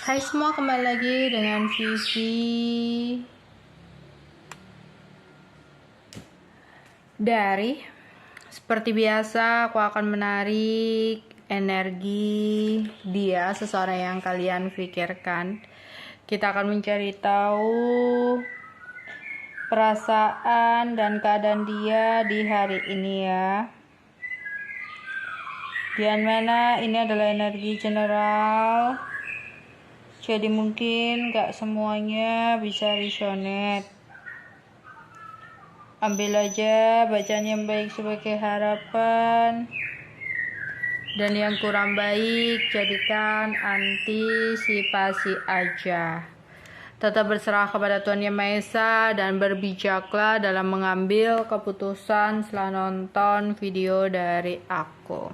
Hai semua, kembali lagi dengan Vivi. Seperti biasa, aku akan menarik energi dia, seseorang yang kalian pikirkan. Kita akan mencari tahu perasaan dan keadaan dia di hari ini ya. Dian mana ini adalah energi general, jadi mungkin gak semuanya bisa resonate. Ambil aja bacaan yang baik sebagai harapan, dan yang kurang baik jadikan antisipasi aja. Tetap berserah kepada Tuhan Yang Maha Esa dan berbijaklah dalam mengambil keputusan setelah nonton video dari aku.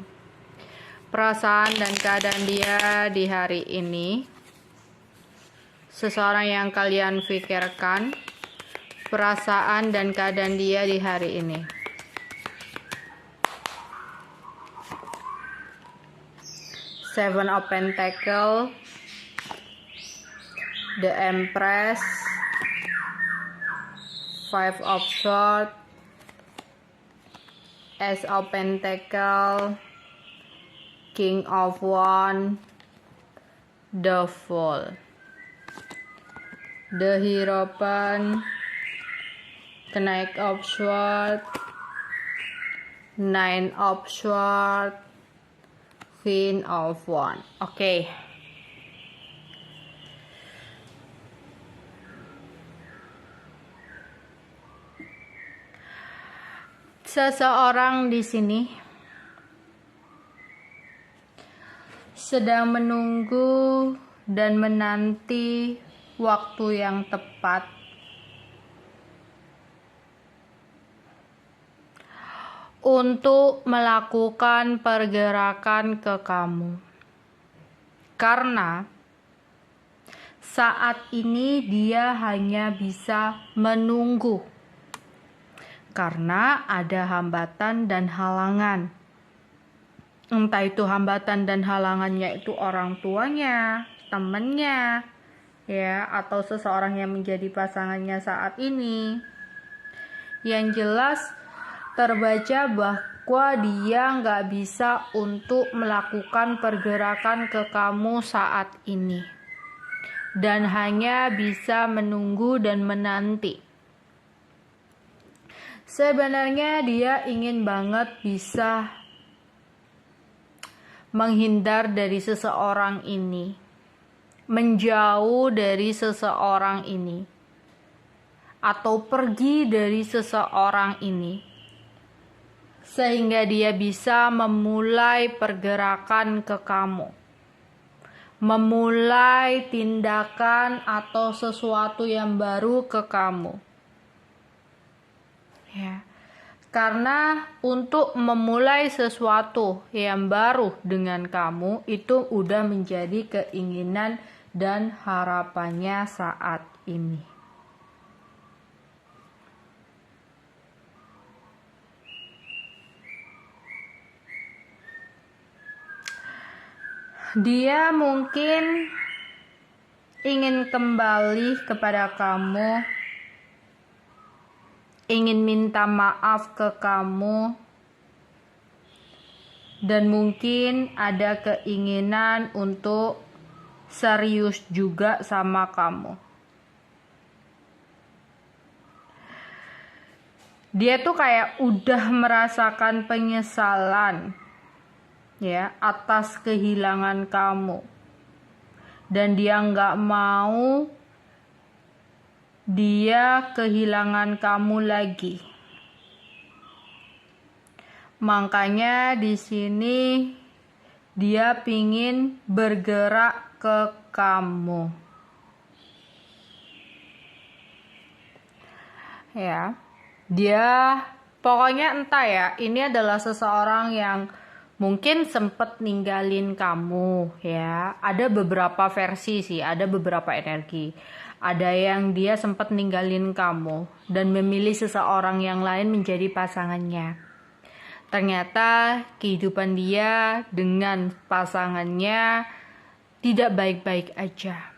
Perasaan dan keadaan dia di hari ini, seseorang yang kalian pikirkan, perasaan dan keadaan dia di hari ini. Seven of Pentacles, the Empress, Five of Swords, Ace of Pentacles, King of Wands, the Fool, the Hierophant, Knight of Swords, Nine of Swords, Queen of Wands. Oke. Seseorang di sini sedang menunggu dan menanti waktu yang tepat untuk melakukan pergerakan ke kamu. Karena saat ini dia hanya bisa menunggu. Karena ada hambatan dan halangan. Entah itu hambatan dan halangannya itu orang tuanya, temannya, ya, atau seseorang yang menjadi pasangannya saat ini. Yang jelas terbaca bahwa dia nggak bisa untuk melakukan pergerakan ke kamu saat ini, dan hanya bisa menunggu dan menanti. Sebenarnya dia ingin banget bisa menghindar dari seseorang ini, menjauh dari seseorang ini, atau pergi dari seseorang ini, sehingga dia bisa memulai pergerakan ke kamu, memulai tindakan atau sesuatu yang baru ke kamu. Ya. Karena untuk memulai sesuatu yang baru dengan kamu itu udah menjadi keinginan dan harapannya saat ini. Dia mungkin ingin kembali kepada kamu, ingin minta maaf ke kamu, dan mungkin ada keinginan untuk serius juga sama kamu. Dia tuh kayak udah merasakan penyesalan ya atas kehilangan kamu, dan dia nggak mau dia kehilangan kamu lagi. Makanya di sini dia pingin bergerak ke kamu. Ya. Dia pokoknya entah ya, ini adalah seseorang yang mungkin sempat ninggalin kamu ya. Ada beberapa versi sih, ada beberapa energi. Ada yang dia sempat ninggalin kamu dan memilih seseorang yang lain menjadi pasangannya. Ternyata kehidupan dia dengan pasangannya tidak baik-baik aja.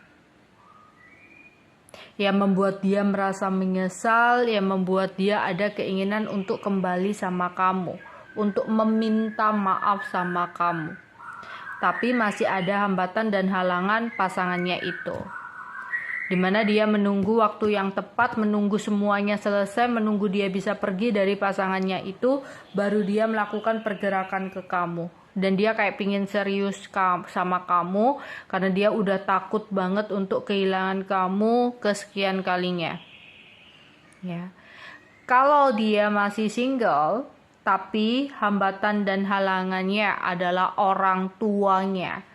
Yang membuat dia merasa menyesal, yang membuat dia ada keinginan untuk kembali sama kamu, untuk meminta maaf sama kamu. Tapi masih ada hambatan dan halangan pasangannya itu. Dimana dia menunggu waktu yang tepat, menunggu semuanya selesai, menunggu dia bisa pergi dari pasangannya itu, baru dia melakukan pergerakan ke kamu. Dan dia kayak pingin serius sama kamu, karena dia udah takut banget untuk kehilangan kamu kesekian kalinya. Ya. Kalau dia masih single, tapi hambatan dan halangannya adalah orang tuanya,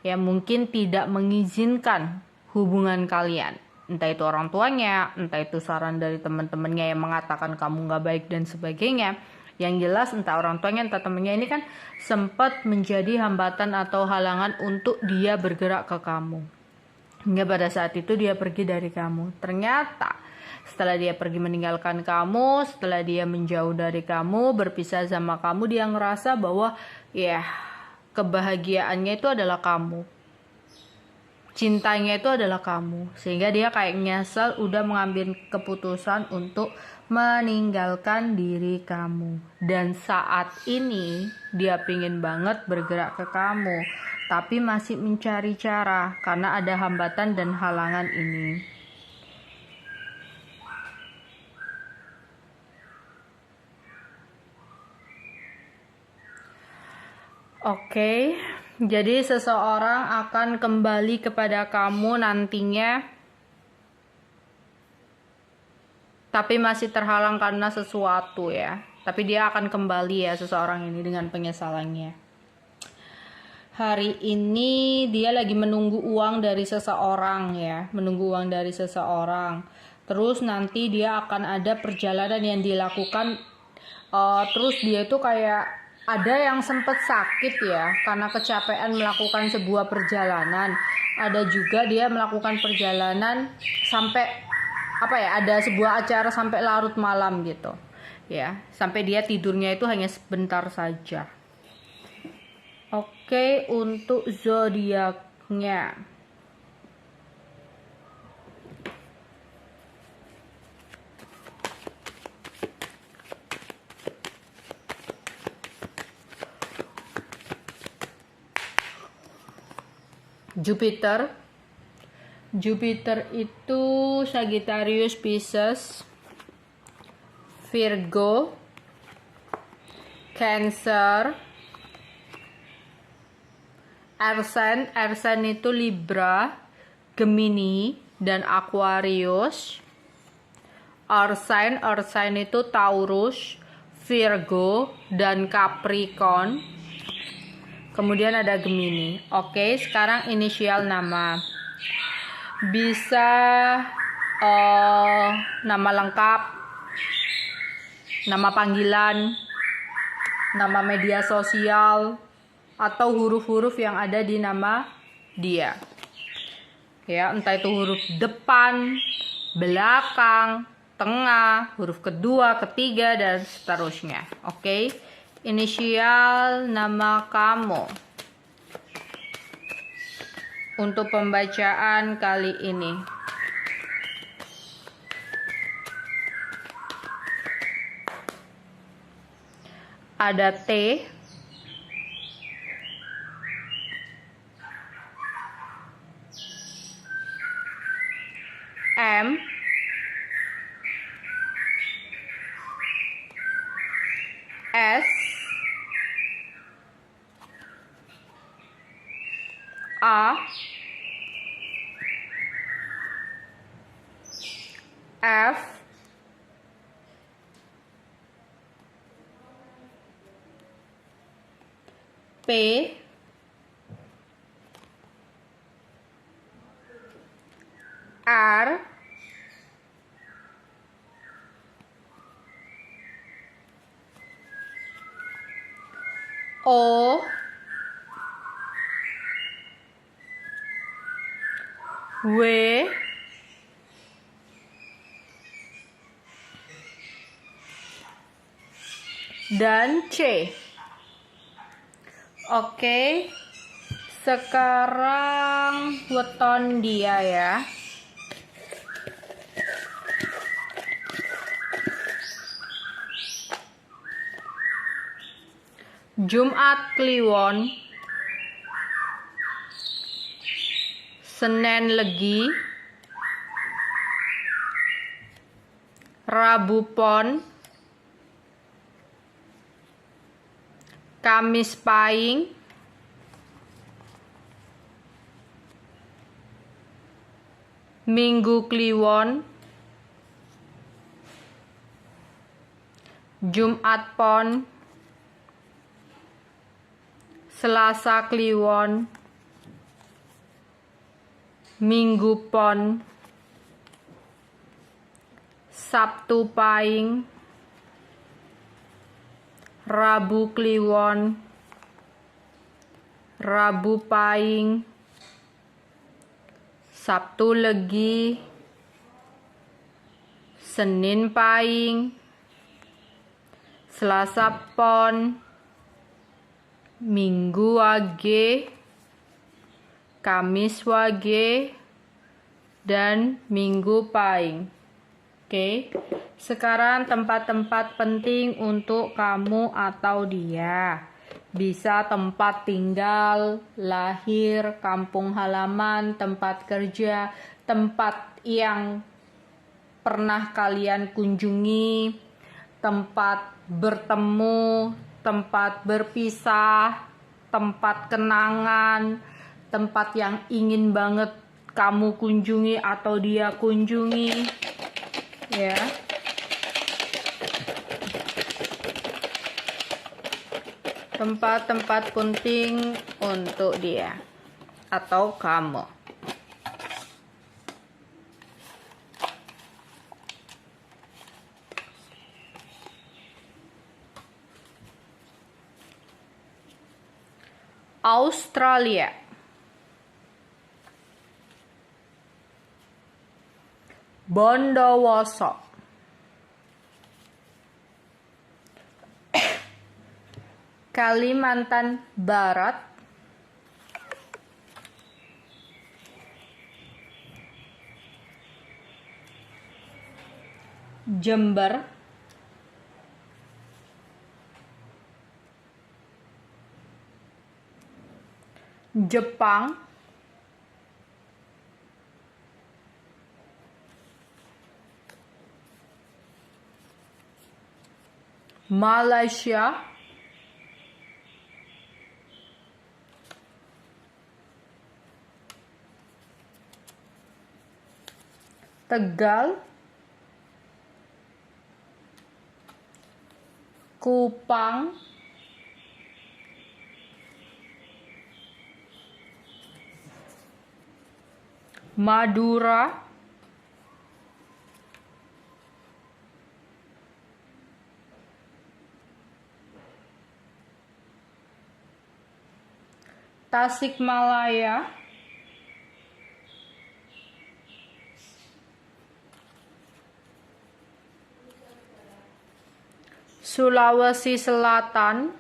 yang mungkin tidak mengizinkan hubungan kalian. Entah itu orang tuanya, entah itu saran dari teman-temannya yang mengatakan kamu gak baik dan sebagainya. Yang jelas entah orang tuanya, entah temannya ini kan sempat menjadi hambatan atau halangan untuk dia bergerak ke kamu. Hingga pada saat itu dia pergi dari kamu. Ternyata setelah dia pergi meninggalkan kamu, setelah dia menjauh dari kamu, berpisah sama kamu, dia ngerasa bahwa ya kebahagiaannya itu adalah kamu. Cintanya itu adalah kamu. Sehingga dia kayak nyesel udah mengambil keputusan untuk meninggalkan diri kamu. Dan saat ini dia pingin banget bergerak ke kamu, tapi masih mencari cara karena ada hambatan dan halangan ini. Oke. Jadi seseorang akan kembali kepada kamu nantinya, tapi masih terhalang karena sesuatu ya. Tapi dia akan kembali ya, seseorang ini, dengan penyesalannya. Hari ini dia lagi menunggu uang dari seseorang ya, menunggu uang dari seseorang. Terus nanti dia akan ada perjalanan yang dilakukan. Terus dia itu kayak ada yang sempat sakit ya karena kecapean melakukan sebuah perjalanan. Ada juga dia melakukan perjalanan sampai ada sebuah acara sampai larut malam gitu. Ya, sampai dia tidurnya itu hanya sebentar saja. Oke, untuk zodiaknya. Jupiter itu Sagittarius, Pisces, Virgo, Cancer, Aries itu Libra, Gemini, dan Aquarius. Earth sign itu Taurus, Virgo, dan Capricorn. Kemudian ada Gemini. Oke, sekarang inisial nama. Bisa nama lengkap, nama panggilan, nama media sosial, atau huruf-huruf yang ada di nama dia. Ya, entah itu huruf depan, belakang, tengah, huruf kedua, ketiga, dan seterusnya. Oke. Inisial nama kamu untuk pembacaan kali ini. Ada T, M, S, A, F, P, R, O, W, dan C. Oke, Sekarang weton dia ya. Jumat Kliwon, Senin Legi, Rabu Pon, Kamis Pahing, Minggu Kliwon, Jumat Pon, Selasa Kliwon, Minggu Pon, Sabtu Pahing, Rabu Kliwon, Rabu Pahing, Sabtu Legi, Senin Pahing, Selasa Pon, Minggu Wage, Kamis Wage, dan Minggu Pahing. Oke, sekarang tempat-tempat penting untuk kamu atau dia. Bisa tempat tinggal, lahir, kampung halaman, tempat kerja, tempat yang pernah kalian kunjungi, tempat bertemu, tempat berpisah, tempat kenangan, tempat yang ingin banget kamu kunjungi atau dia kunjungi, ya. Tempat-tempat penting untuk dia atau kamu. Australia. Bondowoso. Kalimantan Barat, Jember, Jepang, Malaysia, Tegal, Kupang, Madura, Tasikmalaya, Sulawesi Selatan,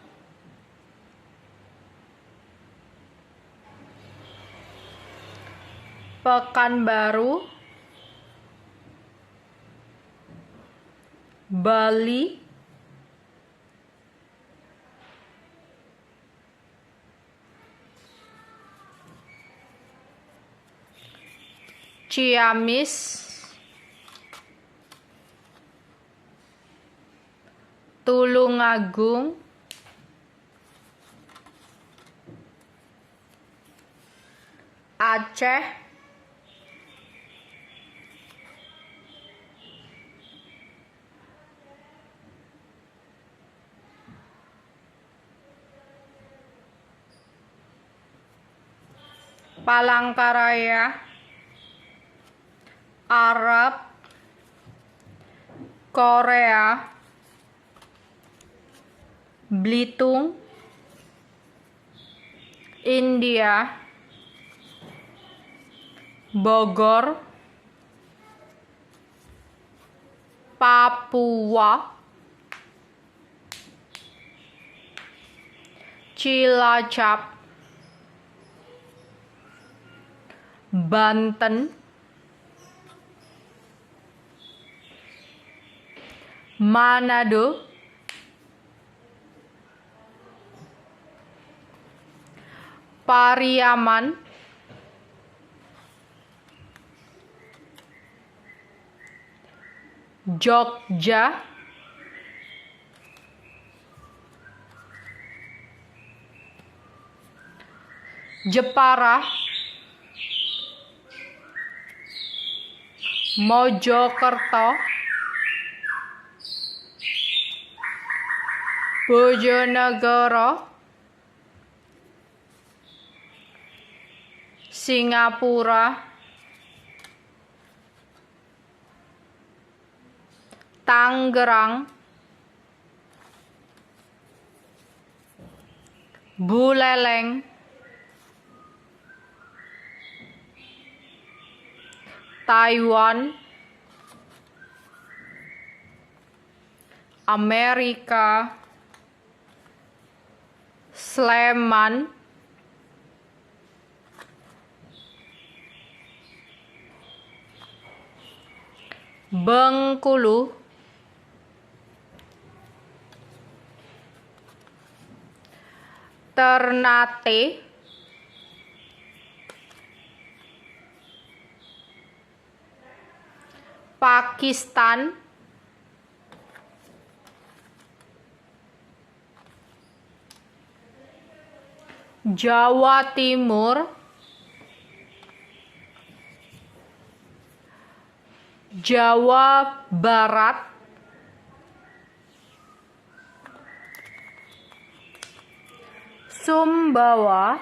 Pekanbaru, Bali, Ciamis, Tulungagung, Aceh, Palangkaraya, Arab, Korea, Belitung, India, Bogor, Papua, Cilacap, Banten, Manado, Pariaman, Jogja, Jepara, Mojokerto, Bojonegoro, Singapura, Tangerang, Buleleng, Taiwan, Amerika, Sleman, Bengkulu, Ternate, Pakistan, Jawa Timur, Jawa Barat, Sumbawa,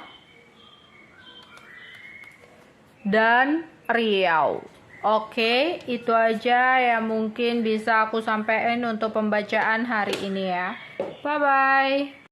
dan Riau. Oke, itu aja yang mungkin bisa aku sampaikan untuk pembacaan hari ini ya. Bye-bye.